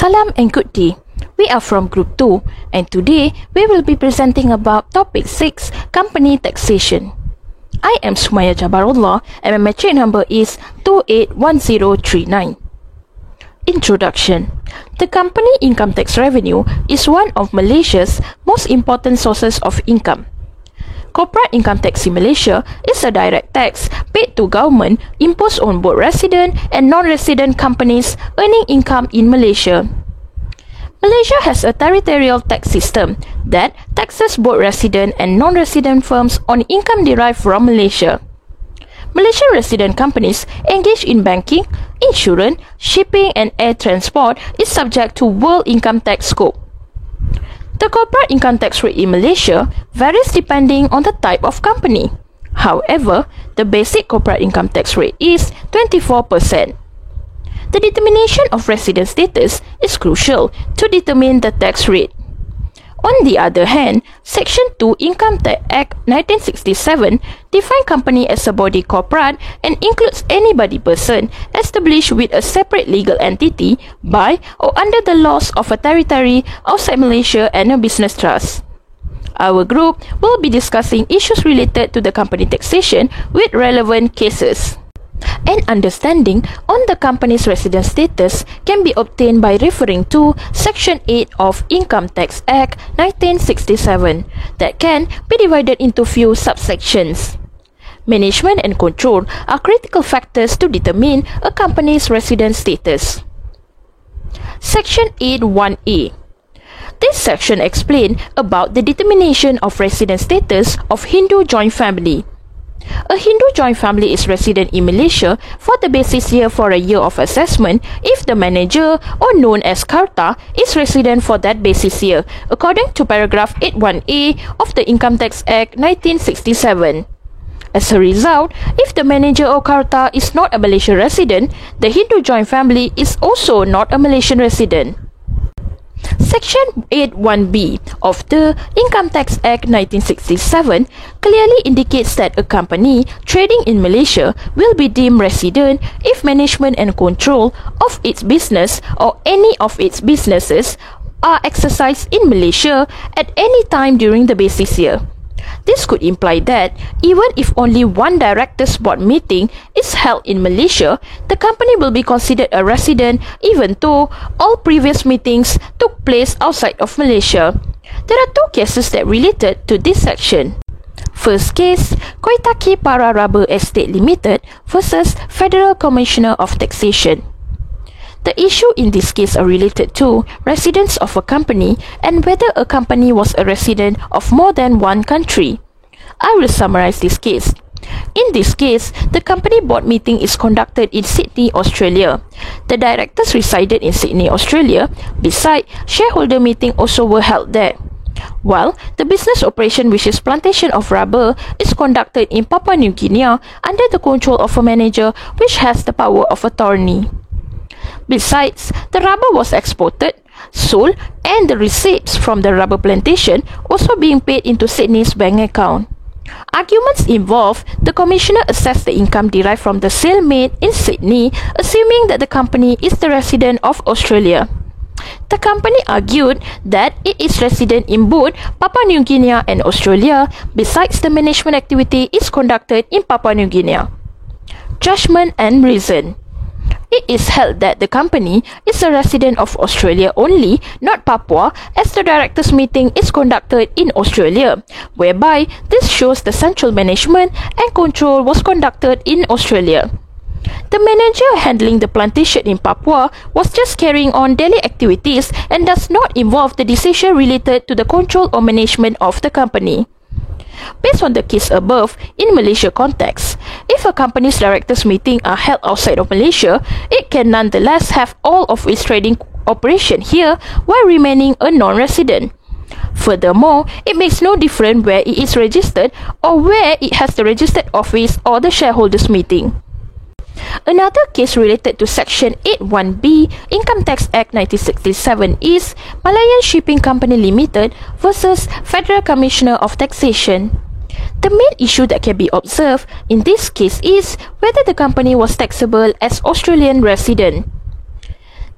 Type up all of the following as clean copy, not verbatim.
Salam and good day. We are from Group 2 and today we will be presenting about Topic 6, Company Taxation. I am Sumaya Jabarullah and my matric number is 281039. Introduction. The company income tax revenue is one of Malaysia's most important sources of income. Corporate income tax in Malaysia is a direct tax paid to government imposed on both resident and non-resident companies earning income in Malaysia. Malaysia has a territorial tax system that taxes both resident and non-resident firms on income derived from Malaysia. Malaysian resident companies engaged in banking, insurance, shipping and air transport is subject to world income tax scope. The corporate income tax rate in Malaysia varies depending on the type of company. However, the basic corporate income tax rate is 24%. The determination of resident status is crucial to determine the tax rate. On the other hand, Section 2 Income Tax Act 1967 defines company as a body corporate and includes any body person established with a separate legal entity by or under the laws of a territory outside Malaysia and a business trust. Our group will be discussing issues related to the company taxation with relevant cases. An understanding on the company's resident status can be obtained by referring to Section 8 of Income Tax Act 1967 that can be divided into few subsections. Management and control are critical factors to determine a company's resident status. Section 8(1)(a). This section explains about the determination of resident status of Hindu joint family. A Hindu joint family is resident in Malaysia for the basis year for a year of assessment if the manager, or known as Karta, is resident for that basis year, according to paragraph 8(1)(a) of the Income Tax Act 1967. As a result, if the manager or Karta is not a Malaysian resident, the Hindu joint family is also not a Malaysian resident. Section 8(1)(b) of the Income Tax Act 1967 clearly indicates that a company trading in Malaysia will be deemed resident if management and control of its business or any of its businesses are exercised in Malaysia at any time during the basis year. This could imply that even if only one directors board meeting is held in Malaysia, the company will be considered a resident even though all previous meetings took place outside of Malaysia. There are two cases that related to this section. First case, Koitaki Para Rubber Estate Limited versus Federal Commissioner of Taxation. The issue in this case are related to residents of a company and whether a company was a resident of more than one country. I will summarize this case. In this case, the company board meeting is conducted in Sydney, Australia. The directors resided in Sydney, Australia. Besides, shareholder meeting also were held there. While the business operation, which is plantation of rubber, is conducted in Papua New Guinea under the control of a manager which has the power of attorney. Besides, the rubber was exported, sold, and the receipts from the rubber plantation also being paid into Sydney's bank account. Arguments involve the commissioner assessed the income derived from the sale made in Sydney, assuming that the company is the resident of Australia. The company argued that it is resident in both Papua New Guinea and Australia, besides the management activity is conducted in Papua New Guinea. Judgment and reason. It is held that the company is a resident of Australia only, not Papua, as the directors' meeting is conducted in Australia, whereby this shows the central management and control was conducted in Australia. The manager handling the plantation in Papua was just carrying on daily activities and does not involve the decision related to the control or management of the company. Based on the case above, in Malaysia context, if a company's directors' meeting are held outside of Malaysia, it can nonetheless have all of its trading operation here while remaining a non-resident. Furthermore, it makes no difference where it is registered or where it has the registered office or the shareholders' meeting. Another case related to Section 8(1)(b) Income Tax Act 1967 is Malayan Shipping Company Limited versus Federal Commissioner of Taxation. The main issue that can be observed in this case is whether the company was taxable as Australian resident.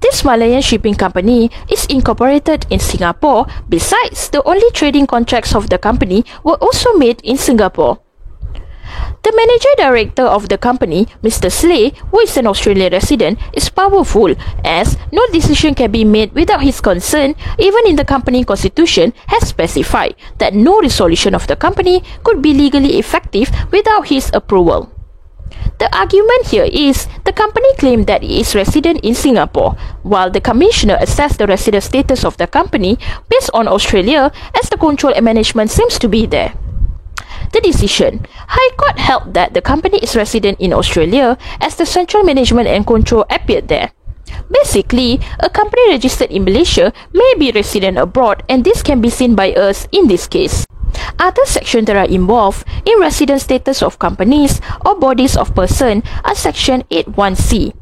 This Malayan shipping company is incorporated in Singapore. Besides, the only trading contracts of the company were also made in Singapore. The manager director of the company, Mr. Slay, who is an Australian resident, is powerful as no decision can be made without his consent. Even in the company constitution has specified that no resolution of the company could be legally effective without his approval. The argument here is the company claimed that it is resident in Singapore, while the commissioner assessed the resident status of the company based on Australia as the control and management seems to be there. The decision. High Court held that the company is resident in Australia as the central management and control appeared there. Basically, a company registered in Malaysia may be resident abroad, and this can be seen by us in this case. Other sections that are involved in resident status of companies or bodies of person are Section 81C.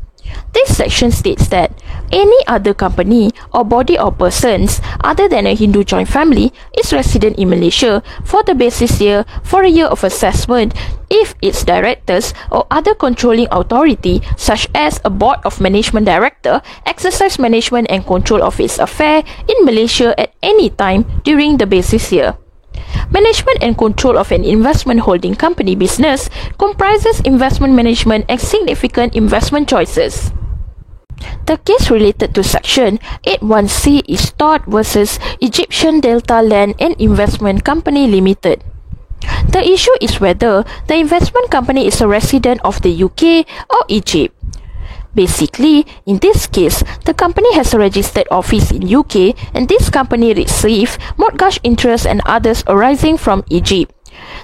This section states that any other company or body or persons other than a Hindu joint family is resident in Malaysia for the basis year for a year of assessment if its directors or other controlling authority such as a board of management director exercise management and control of its affair in Malaysia at any time during the basis year. Management and control of an investment holding company business comprises investment management and significant investment choices. The case related to Section 81C is Todd versus Egyptian Delta Land and Investment Company Limited. The issue is whether the investment company is a resident of the UK or Egypt. Basically, in this case, the company has a registered office in UK and this company receives mortgage interest and others arising from Egypt.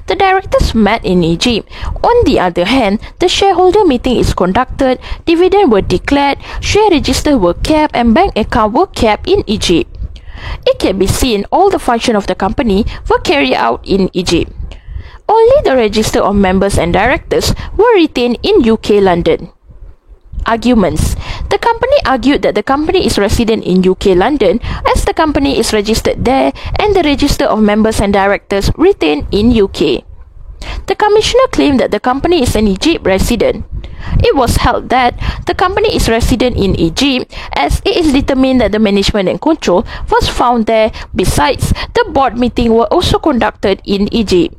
The directors met in Egypt. On the other hand, the shareholder meeting is conducted, dividends were declared, share registers were kept and bank accounts were kept in Egypt. It can be seen all the functions of the company were carried out in Egypt. Only the register of members and directors were retained in UK London. Arguments. The company argued that the company is resident in UK London as the company is registered there and the register of members and directors retained in UK. The commissioner claimed that the company is an Egypt resident. It was held that the company is resident in Egypt as it is determined that the management and control was found there. Besides, the board meeting were also conducted in Egypt.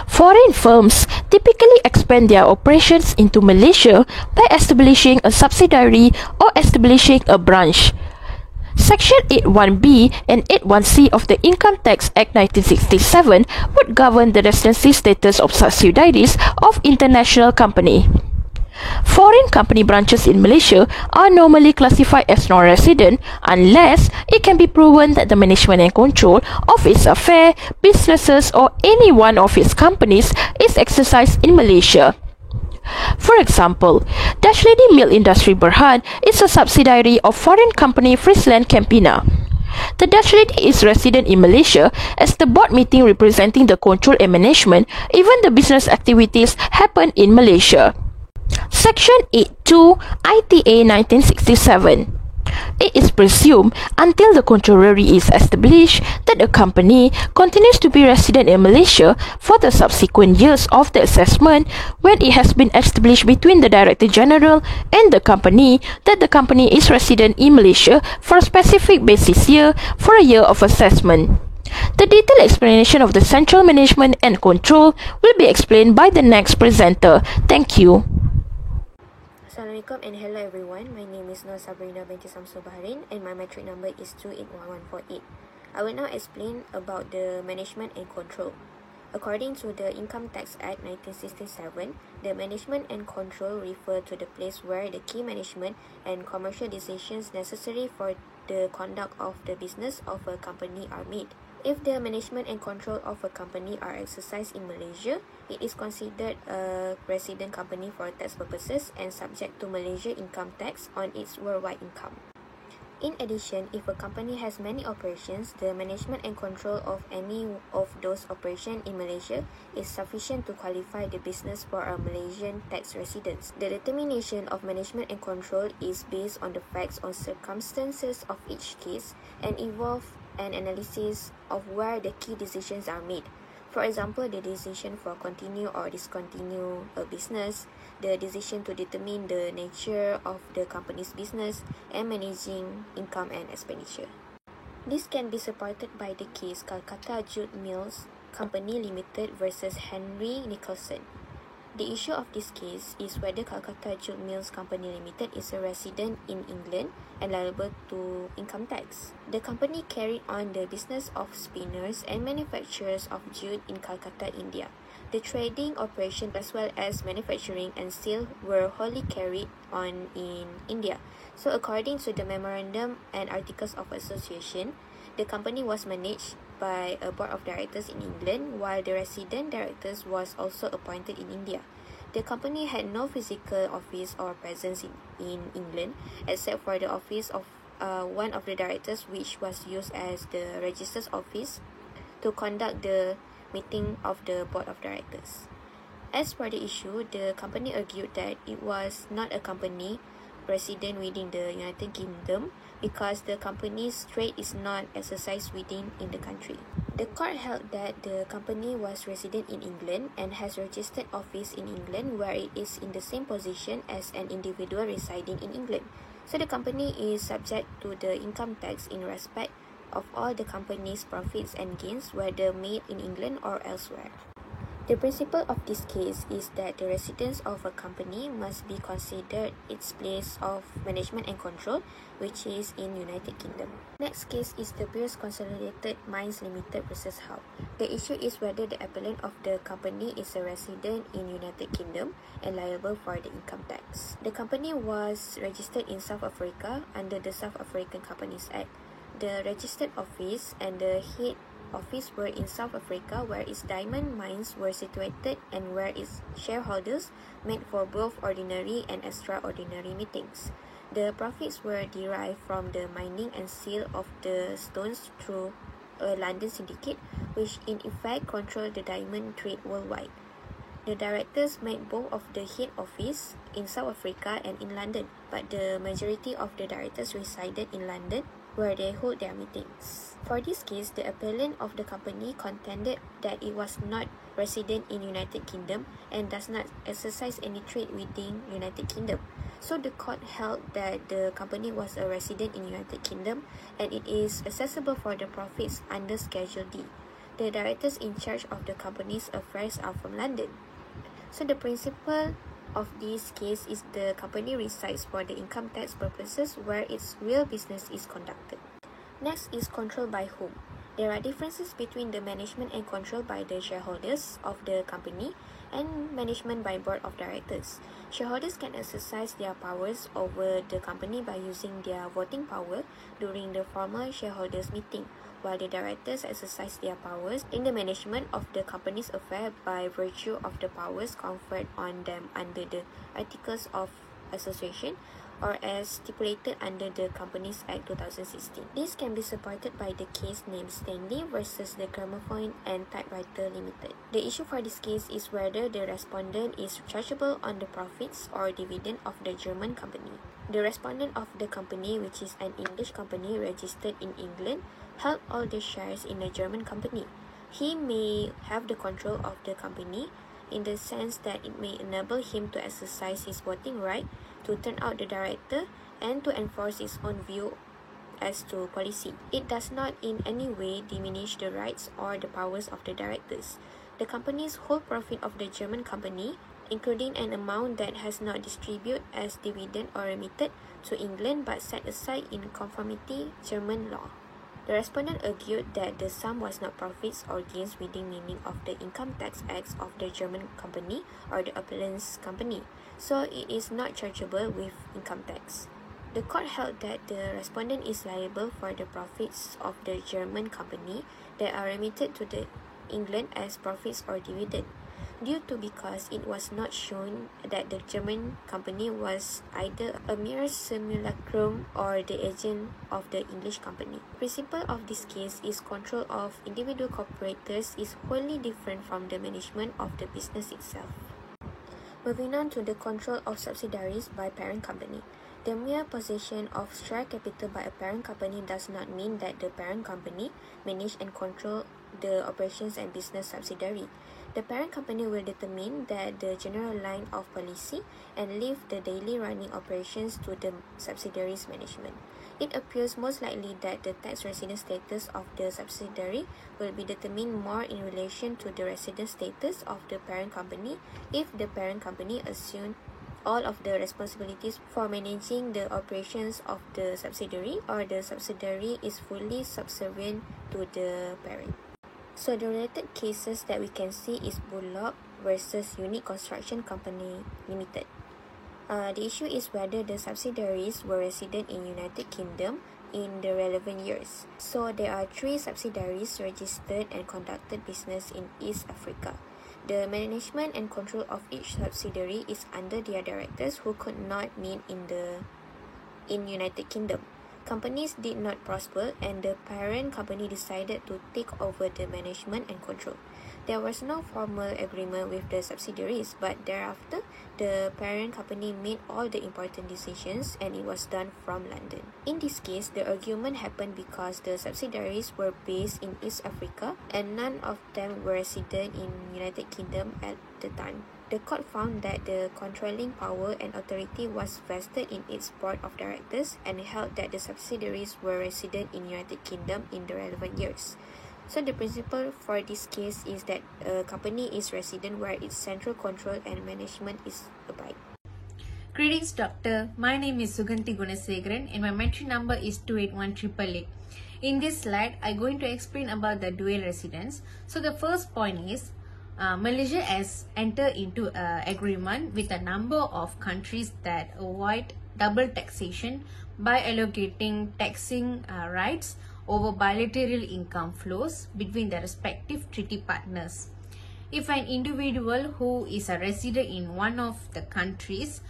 Foreign firms typically expand their operations into Malaysia by establishing a subsidiary or establishing a branch. Section 81B and 81C of the Income Tax Act 1967 would govern the residency status of subsidiaries of international company. Foreign company branches in Malaysia are normally classified as non-resident unless it can be proven that the management and control of its affair, businesses or any one of its companies is exercised in Malaysia. For example, Dutch Lady Milk Industry Berhad is a subsidiary of foreign company Friesland Campina. The Dutch lady is resident in Malaysia as the board meeting representing the control and management, even the business activities happen in Malaysia. Section 82 ITA 1967. It is presumed until the contrary is established that a company continues to be resident in Malaysia for the subsequent years of the assessment when it has been established between the Director General and the company that the company is resident in Malaysia for a specific basis year for a year of assessment. The detailed explanation of the central management and control will be explained by the next presenter. Thank you. Assalamualaikum and hello everyone. My name is Nur Sabrina binti Samsul Bahrain and my metric number is 281148. I will now explain about the management and control. According to the Income Tax Act 1967, the management and control refer to the place where the key management and commercial decisions necessary for the conduct of the business of a company are made. If the management and control of a company are exercised in Malaysia, it is considered a resident company for tax purposes and subject to Malaysia income tax on its worldwide income. In addition, if a company has many operations, the management and control of any of those operations in Malaysia is sufficient to qualify the business for a Malaysian tax residence. The determination of management and control is based on the facts or circumstances of each case and involve an analysis of where the key decisions are made. For example, the decision for continue or discontinue a business, the decision to determine the nature of the company's business, and managing income and expenditure. This can be supported by the case Calcutta Jute Mills Company Limited versus Henry Nicholson. The issue of this case is whether Calcutta Jute Mills Company Limited is a resident in England and liable to income tax. The company carried on the business of spinners and manufacturers of jute in Calcutta, India. The trading operation as well as manufacturing and sale were wholly carried on in India. So according to the memorandum and articles of association, the company was managed by a board of directors in England, while the resident directors was also appointed in India. The company had no physical office or presence in England, except for the office of one of the directors, which was used as the register's office to conduct the meeting of the board of directors. As for the issue, the company argued that it was not a company resident within the United Kingdom because the company's trade is not exercised within in the country. The court held that the company was resident in England and has registered office in England, where it is in the same position as an individual residing in England. So the company is subject to the income tax in respect of all the company's profits and gains, whether made in England or elsewhere. The principle of this case is that the residence of a company must be considered its place of management and control, which is in United Kingdom. Next case is the Pierce Consolidated Mines Limited versus Howe. The issue is whether the appellant of the company is a resident in United Kingdom and liable for the income tax. The company was registered in South Africa under the South African Companies Act. The registered office and the head office were in South Africa, where its diamond mines were situated and where its shareholders met for both ordinary and extraordinary meetings. The profits were derived from the mining and sale of the stones through a London syndicate, which in effect controlled the diamond trade worldwide. The directors met both of the head office in South Africa and in London, but the majority of the directors resided in London, where they hold their meetings. For this case, the appellant of the company contended that it was not resident in United Kingdom and does not exercise any trade within United Kingdom. So the court held that the company was a resident in United Kingdom and it is accessible for the profits under Schedule D. The directors in charge of the company's affairs are from London. So the principle of this case is the company resides for the income tax purposes where its real business is conducted. Next is control by whom. There are differences between the management and control by the shareholders of the company and management by board of directors. Shareholders can exercise their powers over the company by using their voting power during the formal shareholders meeting, while the directors exercise their powers in the management of the company's affairs by virtue of the powers conferred on them under the Articles of Association or as stipulated under the Companies Act 2016. This can be supported by the case named Stanley versus the Gramophone and Typewriter Limited. The issue for this case is whether the respondent is chargeable on the profits or dividend of the German company. The respondent of the company, which is an English company registered in England, held all the shares in a German company. He may have the control of the company in the sense that it may enable him to exercise his voting right, to turn out the director, and to enforce his own view as to policy. It does not in any way diminish the rights or the powers of the directors. The company's whole profit of the German company, including an amount that has not distributed as dividend or remitted to England but set aside in conformity German law. The respondent argued that the sum was not profits or gains within meaning of the income tax acts of the German company or the appellant's company, so it is not chargeable with income tax. The court held that the respondent is liable for the profits of the German company that are remitted to the England as profits or dividend, due to because it was not shown that the German company was either a mere simulacrum or the agent of the English company. The principle of this case is control of individual corporators is wholly different from the management of the business itself. Moving on to the control of subsidiaries by parent company. The mere possession of share capital by a parent company does not mean that the parent company manage and control the operations and business subsidiary. The parent company will determine that the general line of policy and leave the daily running operations to the subsidiary's management. It appears most likely that the tax resident status of the subsidiary will be determined more in relation to the resident status of the parent company if the parent company assumed all of the responsibilities for managing the operations of the subsidiary, or the subsidiary is fully subservient to the parent. So the related cases that we can see is Bullock versus Unique Construction Company Limited. The issue is whether the subsidiaries were resident in United Kingdom in the relevant years. So there are 3 subsidiaries registered and conducted business in East Africa. The management and control of each subsidiary is under their directors who could not meet in United Kingdom. Companies did not prosper, and the parent company decided to take over the management and control. There was no formal agreement with the subsidiaries, but thereafter, the parent company made all the important decisions, and it was done from London. In this case, the argument happened because the subsidiaries were based in East Africa, and none of them were resident in United Kingdom at the time. The court found that the controlling power and authority was vested in its board of directors and held that the subsidiaries were resident in United Kingdom in the relevant years. So the principle for this case is that a company is resident where its central control and management is abide. Greetings, Doctor. My name is Suganti Gunasegaran and my entry number is 281888. In this slide, I'm going to explain about the dual residence. So the first point is Malaysia has entered into an agreement with a number of countries that avoid double taxation by allocating taxing rights over bilateral income flows between the respective treaty partners. If an individual who is a resident in one of the countries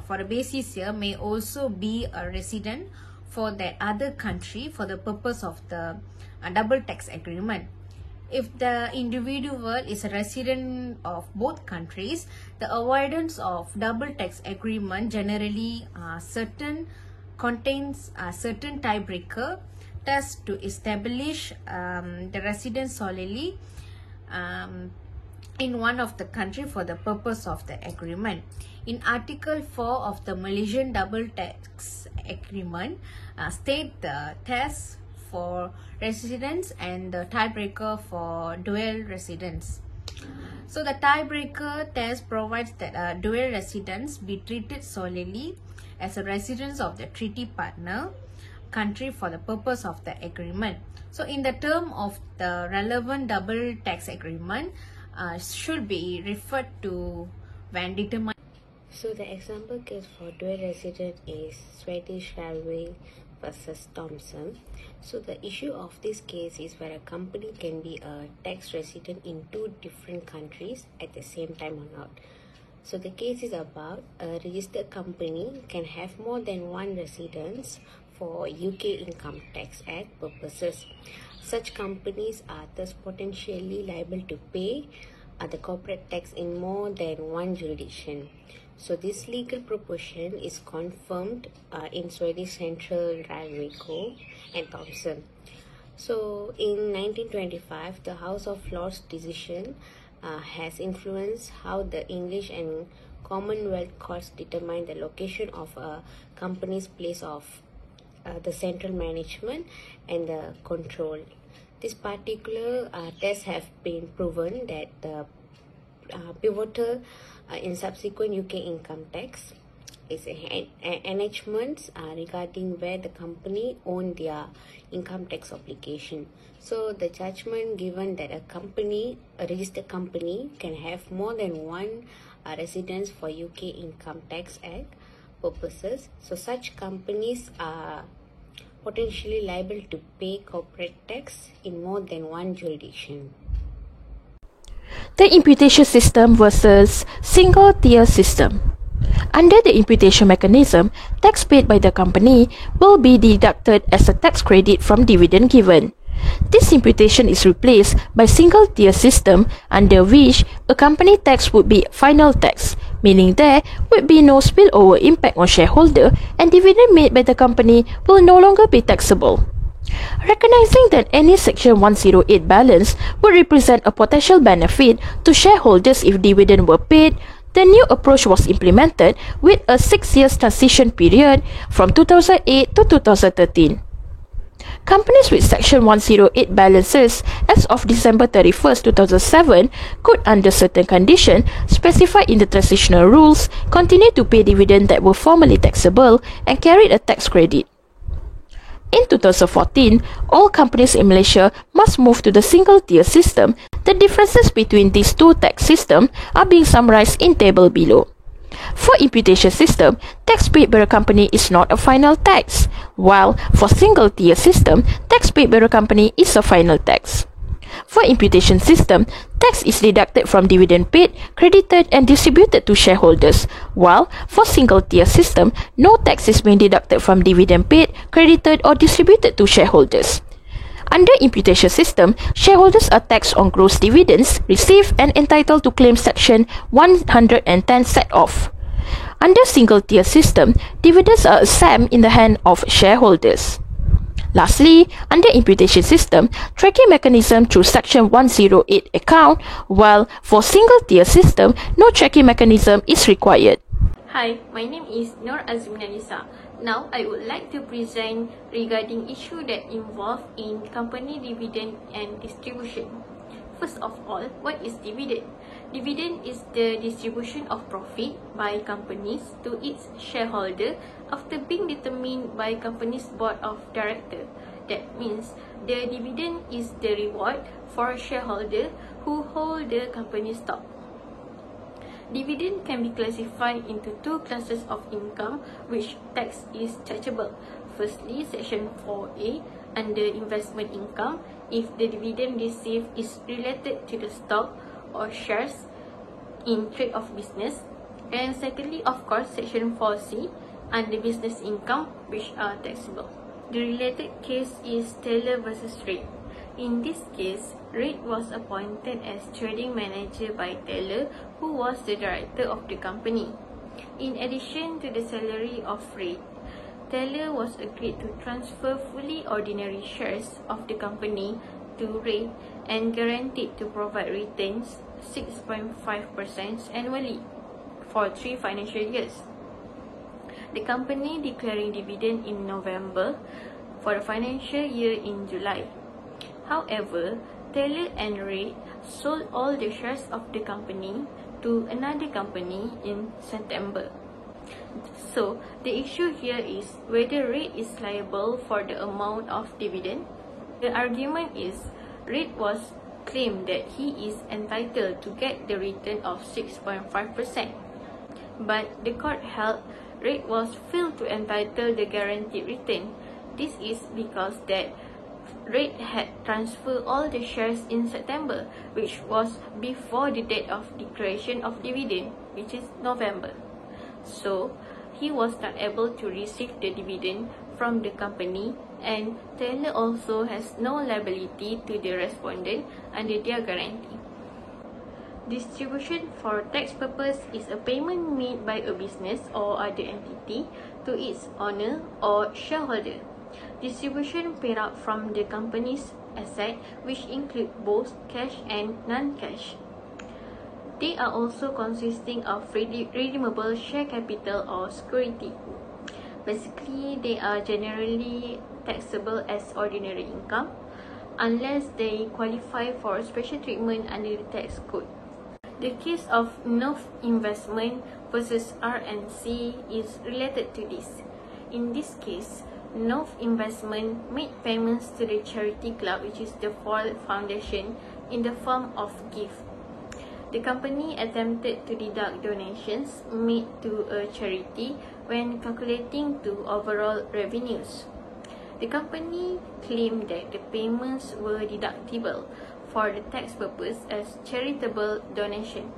for a basis year may also be a resident for that other country for the purpose of the double tax agreement. If the individual is a resident of both countries, the avoidance of double tax agreement generally contains a certain tiebreaker test to establish the residence solely in one of the country for the purpose of the agreement. In Article 4 of the Malaysian Double Tax Agreement, state the test for residence and the tiebreaker for dual residence. So the tiebreaker test provides that dual residents be treated solely as a residence of the treaty partner country for the purpose of the agreement. So in the term of the relevant double tax agreement should be referred to when determined. So the example case for dual resident is Swedish Railway versus Thomson. So the issue of this case is where a company can be a tax resident in 2 different countries at the same time or not. So the case is about a registered company can have more than one residence for UK Income Tax Act purposes. Such companies are thus potentially liable to pay the corporate tax in more than one jurisdiction. So this legal proportion is confirmed in Swedish Central Railway Co. and Thomson. So in 1925, the House of Lords decision has influenced how the English and Commonwealth courts determine the location of a company's place of the central management and the control. This particular tests have been proven that the pivotal in subsequent UK income tax is enactments regarding where the company owned their income tax obligation. So the judgment given that a registered company can have more than one residence for UK Income Tax Act purposes. So such companies are potentially liable to pay corporate tax in more than one jurisdiction. The imputation system versus single tier system. Under the imputation mechanism, tax paid by the company will be deducted as a tax credit from dividend given. This imputation is replaced by single tier system, under which a company tax would be final tax, meaning there would be no spillover impact on shareholder and dividend made by the company will no longer be taxable. Recognizing that any Section 108 balance would represent a potential benefit to shareholders if dividend were paid, the new approach was implemented with a 6-year transition period from 2008 to 2013. Companies with Section 108 balances as of December 31st, 2007 could, under certain conditions specified in the transitional rules, continue to pay dividends that were formerly taxable and carried a tax credit. In 2014, all companies in Malaysia must move to the single-tier system. The differences between these two tax systems are being summarized in table below. For imputation system, tax paid by a company is not a final tax, while for single-tier system, tax paid by a company is a final tax. For imputation system, tax is deducted from dividend paid, credited and distributed to shareholders, while for single-tier system, no tax is being deducted from dividend paid, credited or distributed to shareholders. Under imputation system, shareholders are taxed on gross dividends received and entitled to claim Section 110 set-off. Under single-tier system, dividends are exempt in the hand of shareholders. Lastly, under imputation system, tracking mechanism through Section 108 account, while for single-tier system, no tracking mechanism is required. Hi, my name is Nur Azmina Nisa. Now, I would like to present regarding issue that involve in company dividend and distribution. First of all, what is dividend? Dividend is the distribution of profit by companies to its shareholder after being determined by company's board of directors. That means the dividend is the reward for shareholder who hold the company stock. Dividend can be classified into two classes of income which tax is chargeable. Firstly, Section 4A under investment income if the dividend received is related to the stock or shares in trade of business. And secondly, of course, Section 4C under business income which are taxable. The related case is Taylor versus Reid. In this case, Reid was appointed as trading manager by Taylor, who was the director of the company. In addition to the salary of Reid, Taylor was agreed to transfer fully ordinary shares of the company to Reid and guaranteed to provide returns 6.5% annually for 3 financial years. The company declaring dividend in November for the financial year in July. However, Taylor and Reid sold all the shares of the company to another company in September. So, the issue here is whether Reid is liable for the amount of dividend. The argument is Reid was claimed that he is entitled to get the return of 6.5%. But the court held Reid was failed to entitle the guaranteed return. This is because that Reid had transferred all the shares in September, which was before the date of declaration of dividend, which is November. So, he was not able to receive the dividend from the company, and Taylor also has no liability to the respondent under their guarantee. Distribution for tax purpose is a payment made by a business or other entity to its owner or shareholder. Distribution paid out from the company's asset, which include both cash and non-cash. They are also consisting of redeemable share capital or security. Basically, they are generally taxable as ordinary income unless they qualify for special treatment under the tax code. The case of Nov Investment versus RNC is related to this. In this case, Nov Investment made payments to the charity club, which is the Fall Foundation, in the form of gift. The company attempted to deduct donations made to a charity when calculating to overall revenues. The company claimed that the payments were deductible for the tax purpose as charitable donation.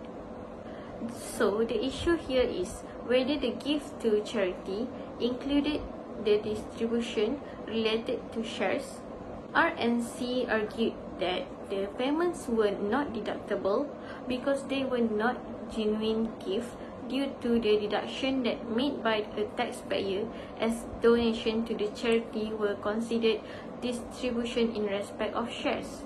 So, the issue here is whether the gift to charity included the distribution related to shares. RNC argued that the payments were not deductible because they were not genuine gift due to the deduction that made by a taxpayer as donation to the charity were considered distribution in respect of shares.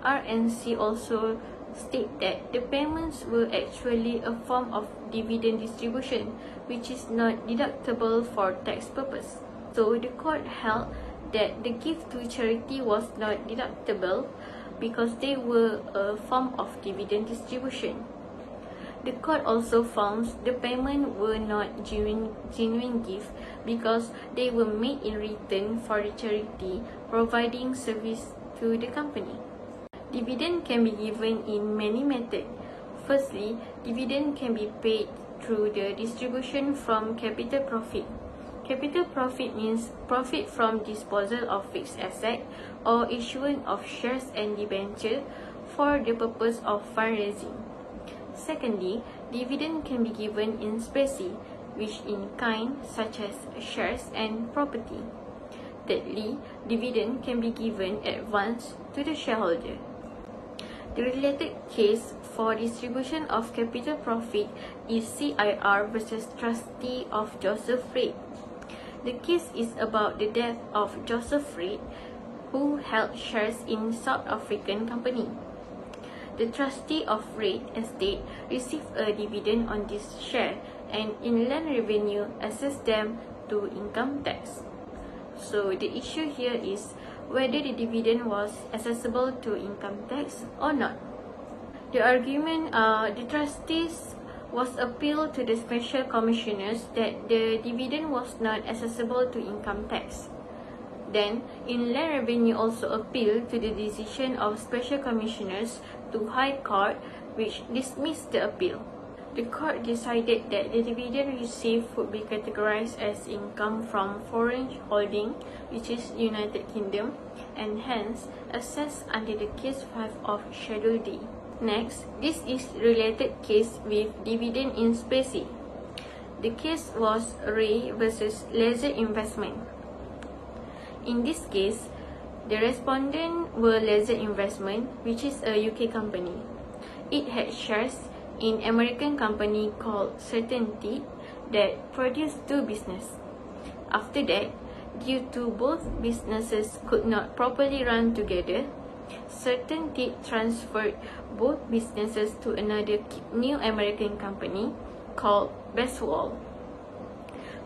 RNC also state that the payments were actually a form of dividend distribution, which is not deductible for tax purpose. So the court held that the gift to charity was not deductible because they were a form of dividend distribution. The court also found the payment were not genuine gift because they were made in return for the charity providing service to the company. Dividend can be given in many methods. Firstly, dividend can be paid through the distribution from capital profit. Capital profit means profit from disposal of fixed asset or issuance of shares and debenture for the purpose of fundraising. Secondly, dividend can be given in specie, which in kind such as shares and property. Thirdly, dividend can be given at once to the shareholder. The related case for distribution of capital profit is CIR versus Trustee of Joseph Reed. The case is about the death of Joseph Reed, who held shares in South African company. The trustee of Reed Estate received a dividend on this share and Inland Revenue assessed them to income tax. So the issue here is whether the dividend was accessible to income tax or not. The argument, the trustees was appealed to the special commissioners that the dividend was not accessible to income tax. Then, Inland Revenue also appealed to the decision of special commissioners to High Court, which dismissed the appeal. The court decided that the dividend received would be categorized as income from foreign holding, which is United Kingdom, and hence assessed under the Case 5 of Schedule D. Next, this is related case with dividend in specie. The case was Ray versus Leisure Investment. In this case, the respondent were Leisure Investment, which is a UK company. It had shares in American company called Certainty that produced two businesses. After that, due to both businesses could not properly run together, Certainty transferred both businesses to another new American company called Bestwall.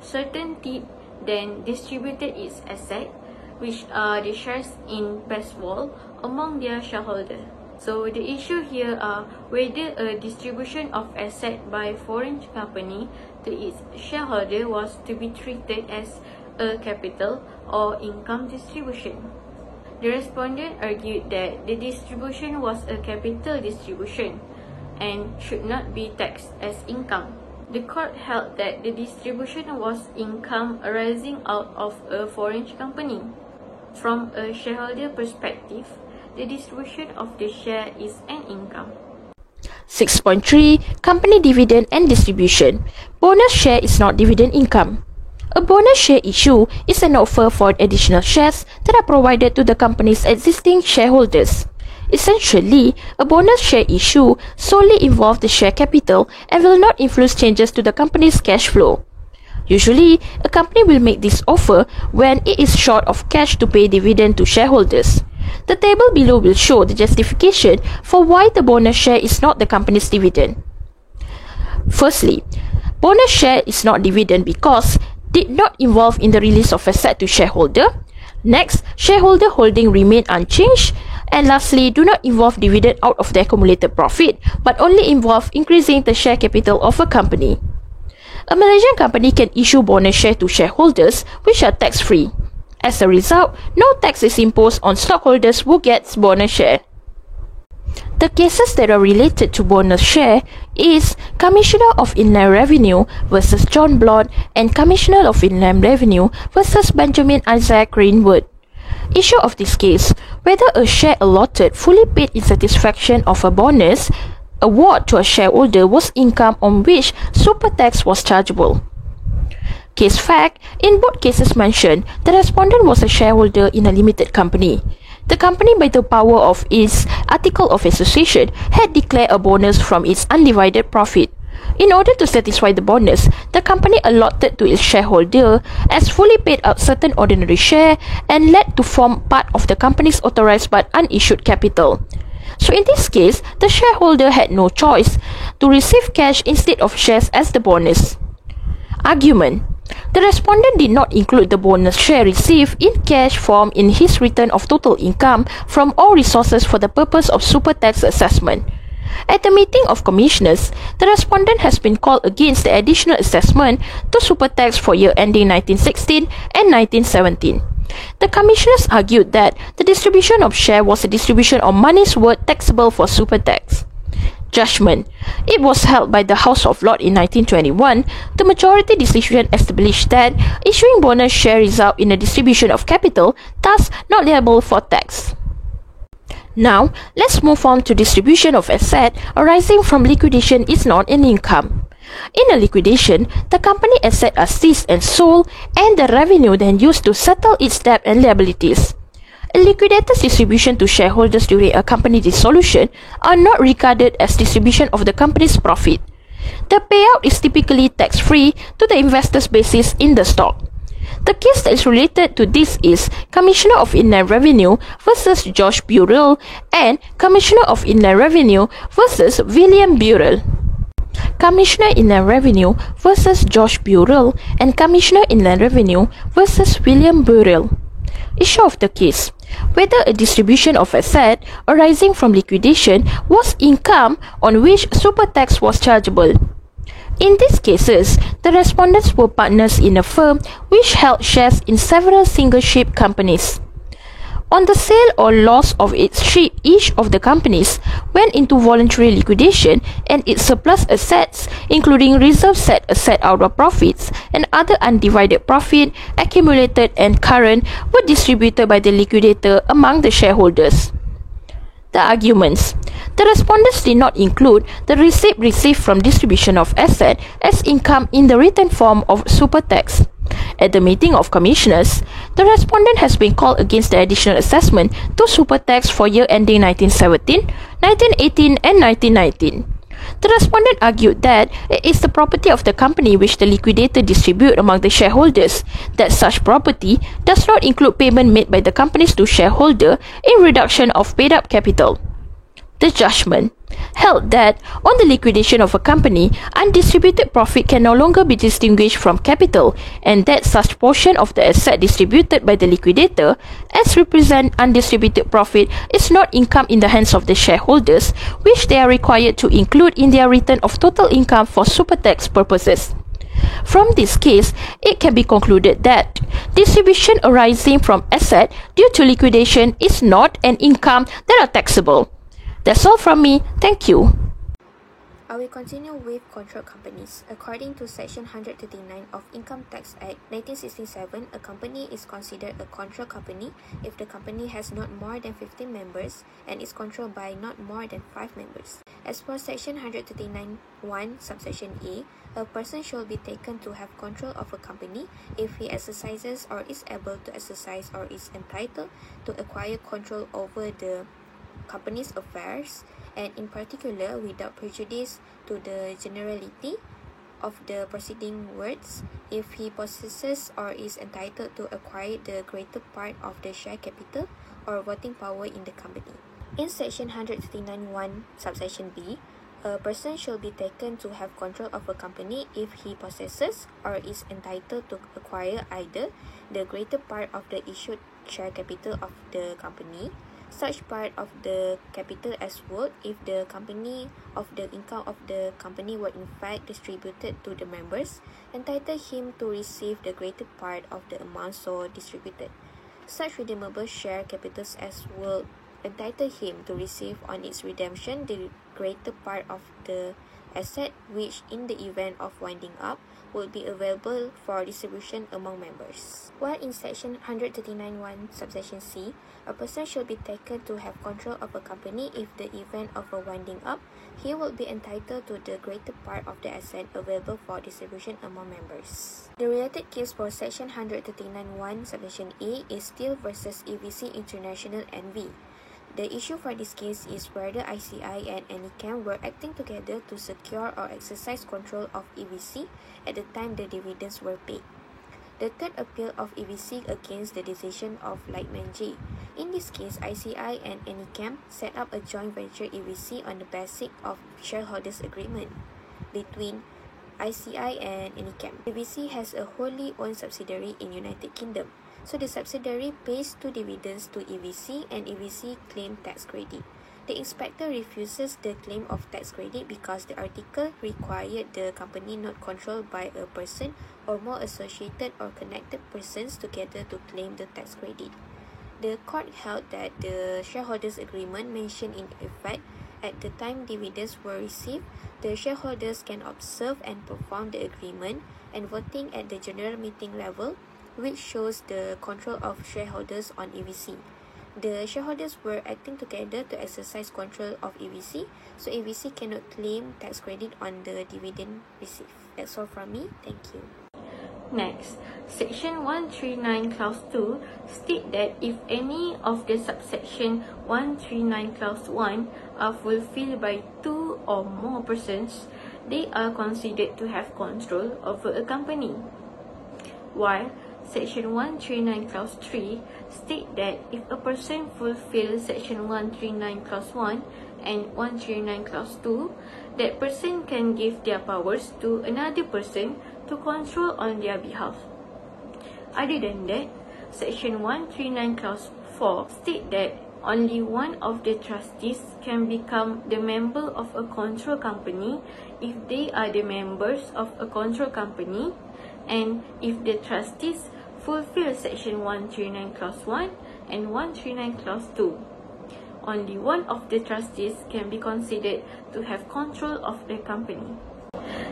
Certainty then distributed its assets, which are the shares in Bestwall, among their shareholders. So the issue here are whether a distribution of asset by foreign company to its shareholder was to be treated as a capital or income distribution. The respondent argued that the distribution was a capital distribution and should not be taxed as income. The court held that the distribution was income arising out of a foreign company. From a shareholder perspective, the distribution of the share is an income. 6.3 Company Dividend and Distribution. Bonus share is not dividend income. A bonus share issue is an offer for additional shares that are provided to the company's existing shareholders. Essentially, a bonus share issue solely involves the share capital and will not influence changes to the company's cash flow. Usually, a company will make this offer when it is short of cash to pay dividend to shareholders. The table below will show the justification for why the bonus share is not the company's dividend. Firstly, bonus share is not dividend because did not involve in the release of asset to shareholder. Next, shareholder holding remain unchanged. And lastly, do not involve dividend out of the accumulated profit, but only involve increasing the share capital of a company. A Malaysian company can issue bonus share to shareholders which are tax-free. As a result, no tax is imposed on stockholders who gets bonus share. The cases that are related to bonus share is Commissioner of Inland Revenue versus John Blot and Commissioner of Inland Revenue versus Benjamin Isaac Greenwood. Issue of this case, whether a share allotted fully paid in satisfaction of a bonus award to a shareholder was income on which super tax was chargeable. Case fact, in both cases mentioned, the respondent was a shareholder in a limited company. The company, by the power of its Article of Association, had declared a bonus from its undivided profit. In order to satisfy the bonus, the company allotted to its shareholder as fully paid out certain ordinary share and led to form part of the company's authorized but unissued capital. So in this case, the shareholder had no choice to receive cash instead of shares as the bonus. Argument. The respondent did not include the bonus share received in cash form in his return of total income from all resources for the purpose of super tax assessment. At the meeting of commissioners, the respondent has been called against the additional assessment to super tax for year ending 1916 and 1917. The commissioners argued that the distribution of share was a distribution of monies worth taxable for super tax. Judgment. It was held by the House of Lords in 1921. The majority decision established that issuing bonus share result in a distribution of capital, thus not liable for tax. Now, let's move on to distribution of asset arising from liquidation is not an income. In a liquidation, the company assets are seized and sold, and the revenue then used to settle its debt and liabilities. A liquidator's distribution to shareholders during a company dissolution are not regarded as distribution of the company's profit. The payout is typically tax-free to the investor's basis in the stock. The case that is related to this is Commissioner of Inland Revenue versus George Burrell and Commissioner of Inland Revenue versus William Burrell. Commissioner Inland Revenue versus George Burrell and Commissioner Inland Revenue versus William Burrell. Issue of the case: whether a distribution of asset arising from liquidation was income on which super tax was chargeable. In these cases, the respondents were partners in a firm which held shares in several single-ship companies. On the sale or loss of its ship, each of the companies went into voluntary liquidation and its surplus assets, including reserve set asset out of profits and other undivided profit, accumulated and current, were distributed by the liquidator among the shareholders. The arguments. The respondents did not include the receipt received from distribution of asset as income in the written form of super tax. At the meeting of commissioners, the respondent has been called against the additional assessment to super tax for year ending 1917, 1918 and 1919. The respondent argued that it is the property of the company which the liquidator distribute among the shareholders, that such property does not include payment made by the companies to shareholder in reduction of paid-up capital. The judgment held that on the liquidation of a company, undistributed profit can no longer be distinguished from capital, and that such portion of the asset distributed by the liquidator as represent undistributed profit is not income in the hands of the shareholders, which they are required to include in their return of total income for super tax purposes. From this case, it can be concluded that distribution arising from asset due to liquidation is not an income that are taxable. That's all from me. Thank you. I will continue with controlled companies. According to Section 139 of Income Tax Act 1967, a company is considered a controlled company if the company has not more than 15 members and is controlled by not more than 5 members. As per Section 139(1) subsection A, a person shall be taken to have control of a company if he exercises or is able to exercise or is entitled to acquire control over the company's affairs, and in particular without prejudice to the generality of the preceding words, if he possesses or is entitled to acquire the greater part of the share capital or voting power in the company. In Section 139(1) subsection B, a person shall be taken to have control of a company if he possesses or is entitled to acquire either the greater part of the issued share capital of the company, such part of the capital as would if the company of the income of the company were in fact distributed to the members, entitle him to receive the greater part of the amount so distributed. Such redeemable share capitals as will entitle him to receive on its redemption the greater part of the asset which in the event of winding up would be available for distribution among members. While in Section 139(1) subsection C, a person should be taken to have control of a company if the event of a winding up, he will be entitled to the greater part of the asset available for distribution among members. The related case for Section 139(1) subsection A is Steel versus EVC International NV. The issue for this case is whether ICI and Anycam were acting together to secure or exercise control of EVC at the time the dividends were paid. The third appeal of EVC against the decision of Lightman J. In this case, ICI and Anycam set up a joint venture EVC on the basis of shareholders' agreement between ICI and Anycam. EVC has a wholly owned subsidiary in United Kingdom, so the subsidiary pays 2 dividends to EVC and EVC claim tax credit. The inspector refuses the claim of tax credit because the article required the company not controlled by a person or more associated or connected persons together to claim the tax credit. The court held that the shareholders' agreement mentioned in effect at the time dividends were received, the shareholders can observe and perform the agreement and voting at the general meeting level, which shows the control of shareholders on EVC. The shareholders were acting together to exercise control of EVC, so EVC cannot claim tax credit on the dividend received. That's all from me. Thank you. Next, Section 139 Clause 2 state that if any of the subsection 139 Clause 1 are fulfilled by 2 or more persons, they are considered to have control over a company. While Section 139 Clause 3 state that if a person fulfills Section 139 Clause 1 and 139 Clause 2, that person can give their powers to another person to control on their behalf. Other than that, Section 139 Clause 4 state that only one of the trustees can become the member of a control company if they are the members of a control company, and if the trustees fulfill Section 139 Clause 1 and 139 Clause 2. Only one of the trustees can be considered to have control of the company.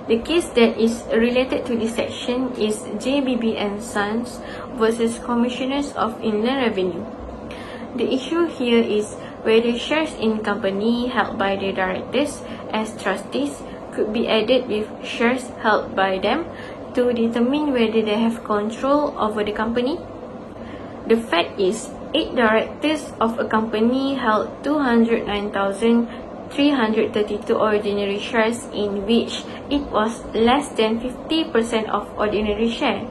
The case that is related to this section is JBB and Sons versus Commissioners of Inland Revenue. The issue here is whether shares in company held by the directors as trustees could be added with shares held by them to determine whether they have control over the company. The fact is, 8 directors of a company held 209,332 ordinary shares in which it was less than 50% of ordinary share.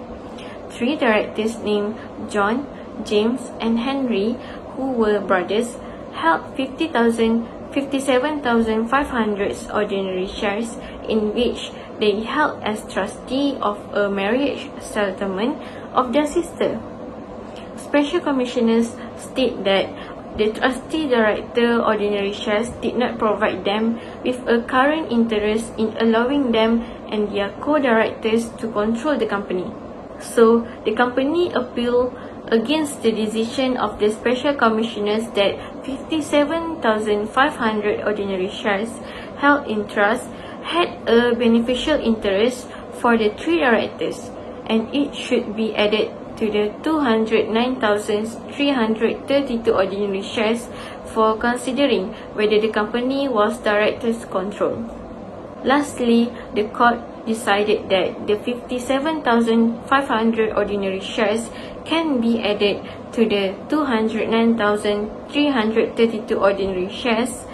3 directors named John, James, and Henry, who were brothers, held 57,500 ordinary shares in which they held as trustee of a marriage settlement of their sister. Special commissioners state that the trustee director ordinary shares did not provide them with a current interest in allowing them and their co-directors to control the company. So, the company appealed against the decision of the special commissioners that 57,500 ordinary shares held in trust had a beneficial interest for the 3 directors, and it should be added to the 209,332 ordinary shares for considering whether the company was directors' control. Lastly, the court decided that the 57,500 ordinary shares can be added to the 209,332 ordinary shares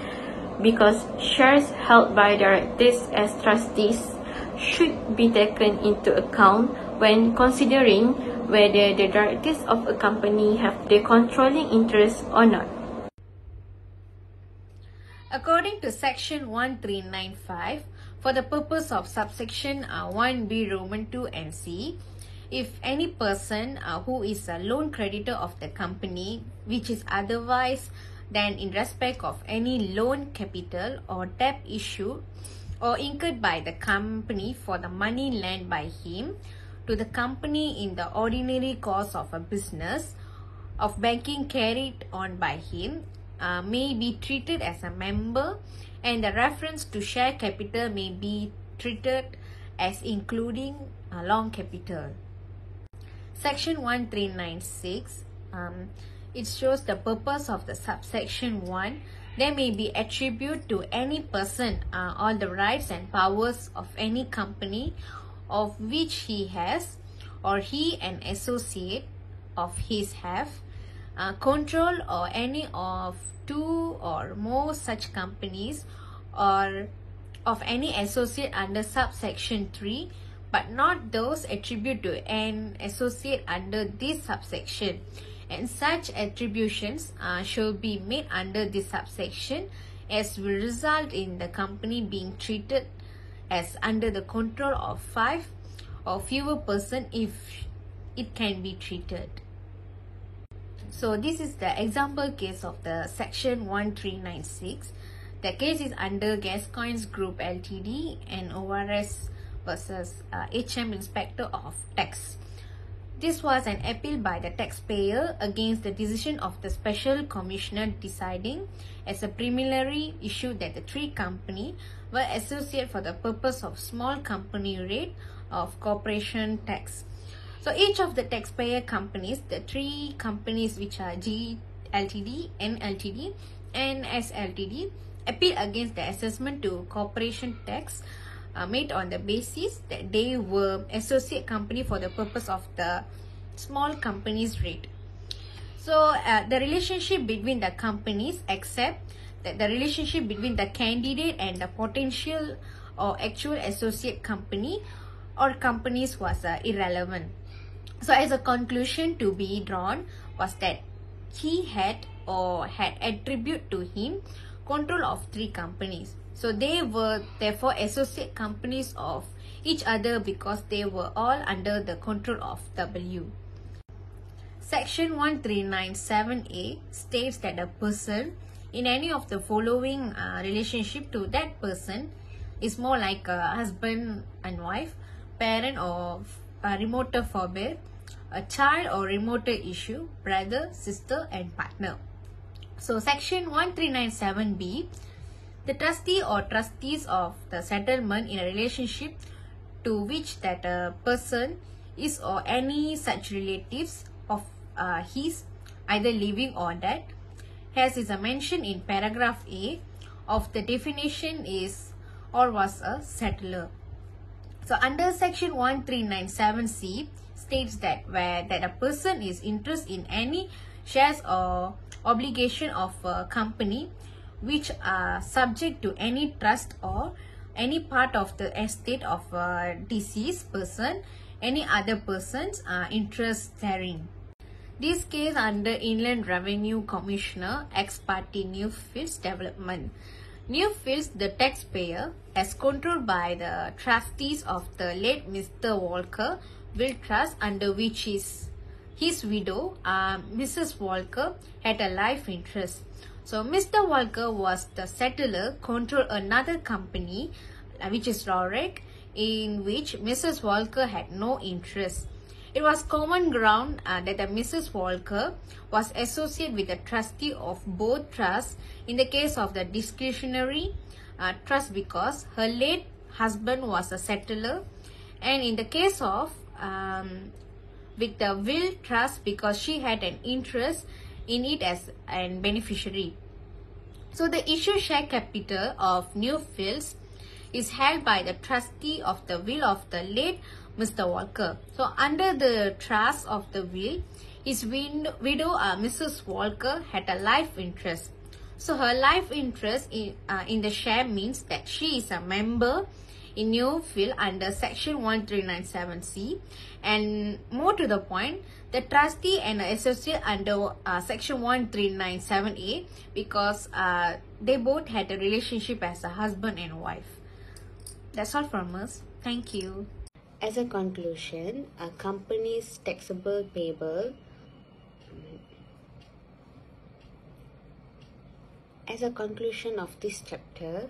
because shares held by directors as trustees should be taken into account when considering whether the directors of a company have the controlling interest or not. According to Section 1395, for the purpose of subsection 1B Roman 2 and C, if any person who is a loan creditor of the company which is otherwise than in respect of any loan capital or debt issued or incurred by the company for the money lent by him to the company in the ordinary course of a business of banking carried on by him may be treated as a member, and the reference to share capital may be treated as including long capital. Section 1396, it shows the purpose of the subsection 1. There may be attributed to any person all the rights and powers of any company of which he has or he an associate of his have control or any of two or more such companies or of any associate under subsection 3, but not those attributed to an associate under this subsection, and such attributions shall be made under this subsection as will result in the company being treated as under the control of 5 or fewer persons if it can be treated. So this is the example case of the section 1396. The case is under Gascoigne's Group Ltd and ORS versus HM Inspector of Tax. This was an appeal by the taxpayer against the decision of the Special Commissioner deciding as a preliminary issue that the 3 companies were associated for the purpose of small company rate of corporation tax. So each of the taxpayer companies, the 3 companies which are G Ltd, N Ltd and S Ltd, appeal against the assessment to corporation tax made on the basis that they were associate company for the purpose of the small companies rate. So the relationship between the companies, except that the relationship between the candidate and the potential or actual associate company or companies was irrelevant. So as a conclusion to be drawn was that he had or had attribute to him control of 3 companies. So they were therefore associate companies of each other because they were all under the control of W. Section 1397A states that a person in any of the following relationship to that person is more like a husband and wife, parent or remoter forbear, a child or remoter issue, brother, sister and partner. So section 1397B, the trustee or trustees of the settlement in a relationship to which that a person is or any such relatives of his, either living or dead, as is mentioned in paragraph A of the definition is or was a settler. So under section 1397C states that where that a person is interested in any shares or obligation of a company which are subject to any trust or any part of the estate of a deceased person, any other person's interest therein. This case under Inland Revenue Commissioner ex parte Newfields Development. Newfields, the taxpayer, as controlled by the trustees of the late Mr. Walker Will Trust, under which his widow, Mrs. Walker, had a life interest. So Mr. Walker was the settler, controlled another company, which is Rorek, in which Mrs. Walker had no interest. It was common ground that the Mrs. Walker was associated with the trustee of both trusts in the case of the discretionary trust because her late husband was a settler, and in the case of with the will trust because she had an interest in it as an beneficiary. So the issue share capital of Newfields is held by the trustee of the will of the late Mr. Walker. So under the trust of the will, his widow Mrs. Walker had a life interest. So her life interest in the share means that she is a member in Newfield under section 1397C, and more to the point, the trustee and associate under section 1397A because they both had a relationship as a husband and wife. That's all from us. Thank you. As a conclusion, a company's taxable payable. As a conclusion of this chapter,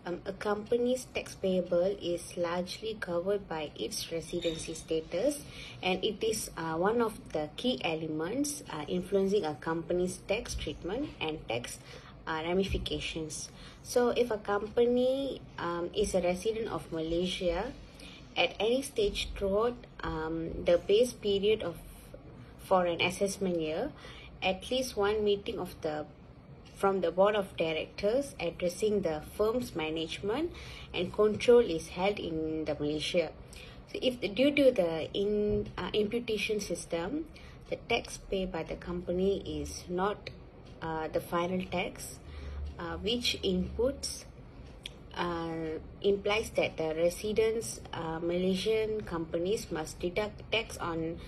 a company's tax payable is largely covered by its residency status, and it is one of the key elements influencing a company's tax treatment and tax ramifications. So if a company is a resident of Malaysia at any stage throughout the base period for an assessment year, at least one meeting from the board of directors addressing the firm's management and control is held in the Malaysia. So if due to the imputation system, the tax paid by the company is not the final tax, which inputs implies that the residents Malaysian companies must deduct tax on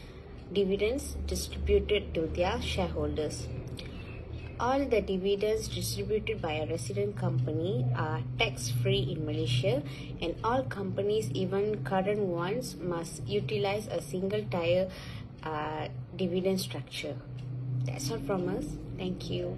dividends distributed to their shareholders. All the dividends distributed by a resident company are tax-free in Malaysia, and all companies, even current ones, must utilize a single-tier dividend structure. That's all from us. Thank you.